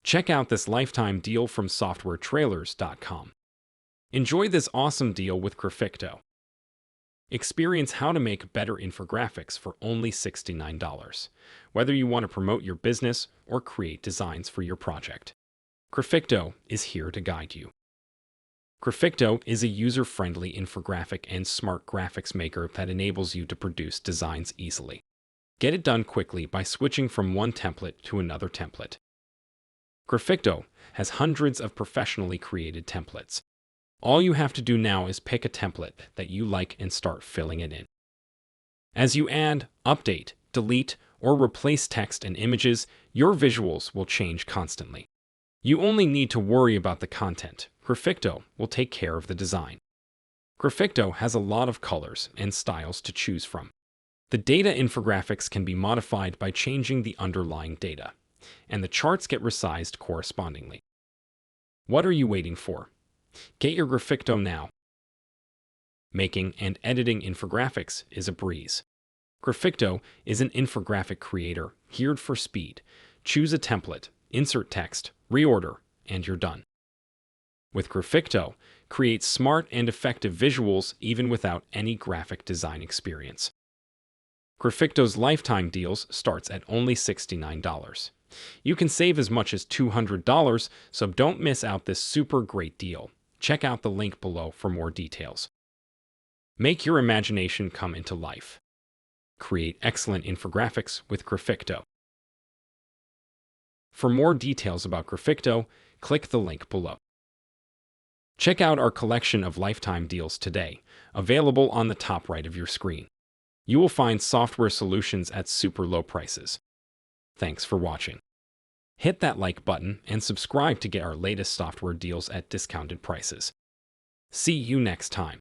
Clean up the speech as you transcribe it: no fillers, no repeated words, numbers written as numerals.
Check out this lifetime deal from softwaretrailers.com. Enjoy this awesome deal with Graficto. Experience how to make better infographics for only $69, whether you want to promote your business or create designs for your project. Graficto is here to guide you. Graficto is a user-friendly infographic and smart graphics maker that enables you to produce designs easily. Get it done quickly by switching from one template to another template. Graficto has hundreds of professionally created templates. All you have to do now is pick a template that you like and start filling it in. As you add, update, delete, or replace text and images, your visuals will change constantly. You only need to worry about the content. Graficto will take care of the design. Graficto has a lot of colors and styles to choose from. The data infographics can be modified by changing the underlying data, and the charts get resized correspondingly. What are you waiting for? Get your Graficto now. Making and editing infographics is a breeze. Graficto is an infographic creator geared for speed. Choose a template, insert text, reorder, and you're done. With Graficto, create smart and effective visuals even without any graphic design experience. Graficto's lifetime deals starts at only $69. You can save as much as $200, so don't miss out this super great deal. Check out the link below for more details. Make your imagination come into life. Create excellent infographics with Graficto. For more details about Graficto, click the link below. Check out our collection of lifetime deals today, available on the top right of your screen. You will find software solutions at super low prices. Thanks for watching. Hit that like button and subscribe to get our latest software deals at discounted prices. See you next time.